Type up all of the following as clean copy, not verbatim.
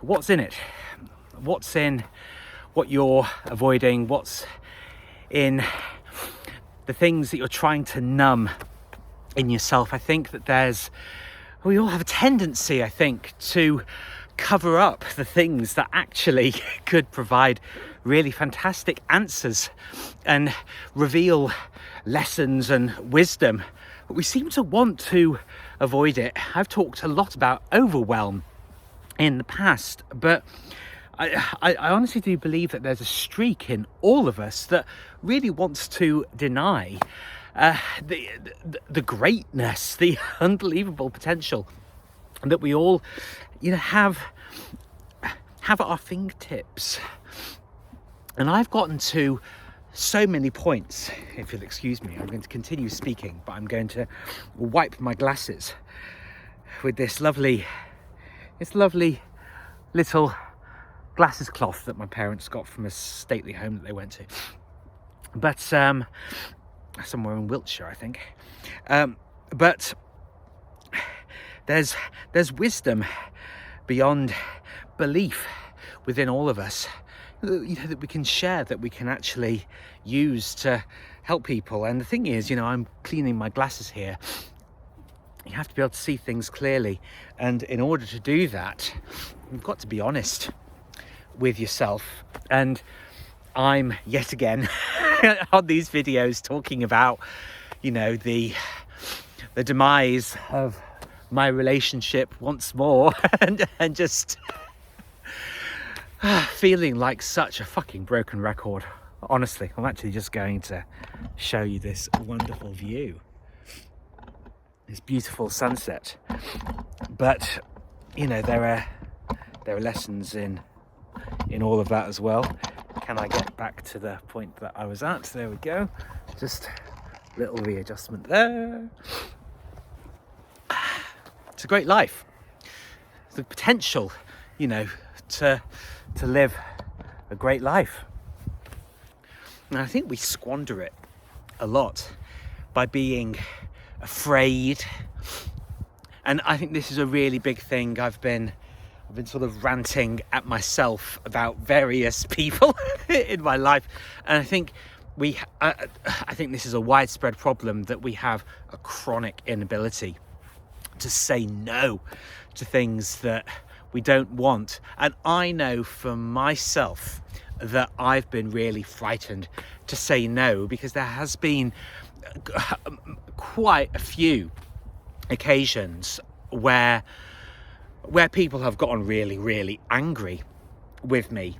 what's in it? What's in what you're avoiding? What's in the things that you're trying to numb in yourself? I think that we all have a tendency, I think, to cover up the things that actually could provide really fantastic answers and reveal lessons and wisdom. But we seem to want to avoid it. I've talked a lot about overwhelm in the past, but I honestly do believe that there's a streak in all of us that really wants to deny the greatness, the unbelievable potential that we all, have at our fingertips. And I've gotten to so many points. If you'll excuse me, I'm going to continue speaking, but I'm going to wipe my glasses with this lovely little glasses cloth that my parents got from a stately home that they went to. But somewhere in Wiltshire, I think. But there's wisdom beyond belief within all of us, that we can share, that we can actually use to help people. And the thing is, I'm cleaning my glasses here. You have to be able to see things clearly, and in order to do that, you've got to be honest with yourself. And I'm yet again on these videos talking about, the demise of my relationship once more, and just feeling like such a fucking broken record. Honestly, I'm actually just going to show you this wonderful view, this beautiful sunset. But there are lessons in all of that as well. Can I get back to the point that I was at? There we go. Just a little readjustment there. It's a great life. The potential, to live a great life. And I think we squander it a lot by being afraid. And I think this is a really big thing. I've been sort of ranting at myself about various people in my life, and I think I think this is a widespread problem, that we have a chronic inability to say no to things that we don't want. And I know for myself that I've been really frightened to say no, because there has been quite a few occasions where people have gotten really, really angry with me,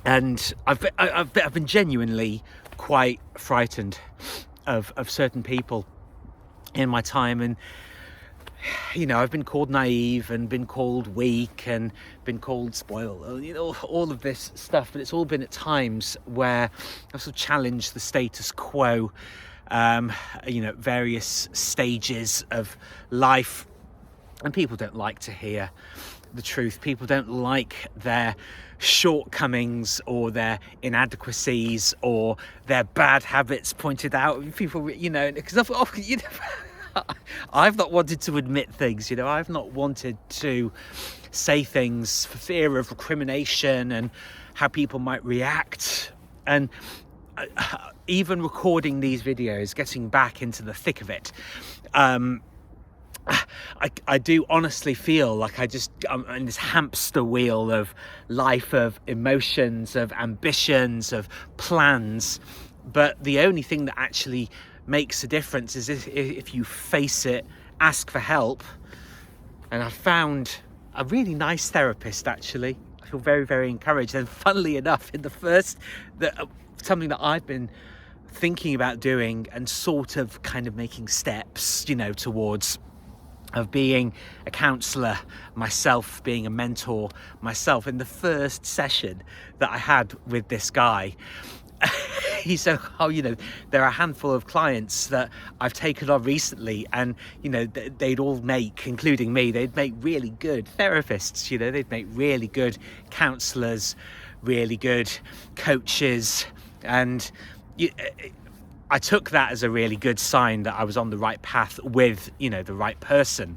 and I've been genuinely quite frightened of certain people in my time. And I've been called naive, and been called weak, and been called spoiled, all of this stuff. But it's all been at times where I've sort of challenged the status quo, various stages of life. And people don't like to hear the truth. People don't like their shortcomings or their inadequacies or their bad habits pointed out. People, because I've not wanted to admit things, I've not wanted to say things for fear of recrimination and how people might react. And even recording these videos, getting back into the thick of it, I do honestly feel like I'm in this hamster wheel of life, of emotions, of ambitions, of plans. But the only thing that actually makes a difference is if you face it, ask for help. And I found a really nice therapist, actually. I feel very, very encouraged. And funnily enough, something that I've been thinking about doing and sort of kind of making steps, towards, of being a counsellor myself, being a mentor myself. In the first session that I had with this guy, he said, there are a handful of clients that I've taken on recently, and they'd all make, including me, they'd make really good therapists. They'd make really good counsellors, really good coaches. And I took that as a really good sign that I was on the right path with, the right person.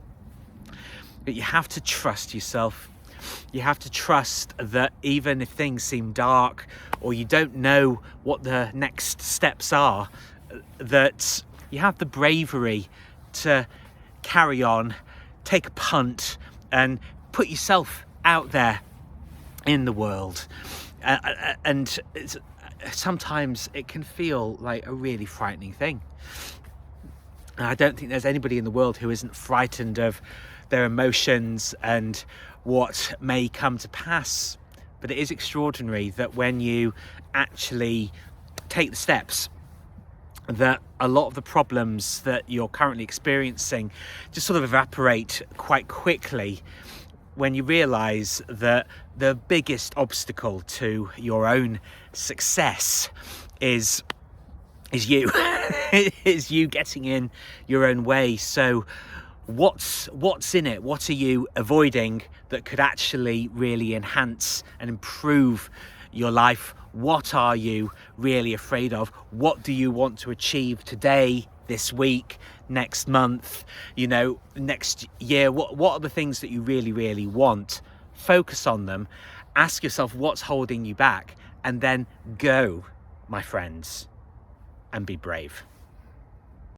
But you have to trust yourself. You have to trust that even if things seem dark or you don't know what the next steps are, that you have the bravery to carry on, take a punt and put yourself out there in the world. And sometimes it can feel like a really frightening thing. And I don't think there's anybody in the world who isn't frightened of their emotions and what may come to pass. But it is extraordinary that when you actually take the steps, that a lot of the problems that you're currently experiencing just sort of evaporate quite quickly when you realize that the biggest obstacle to your own success is you. Is you getting in your own way. So what's in it? What are you avoiding that could actually really enhance and improve your life? What are you really afraid of? What do you want to achieve today, this week, next month, next year? What are the things that you really, really want? Focus on them. Ask yourself what's holding you back, and then go, my friends, and be brave.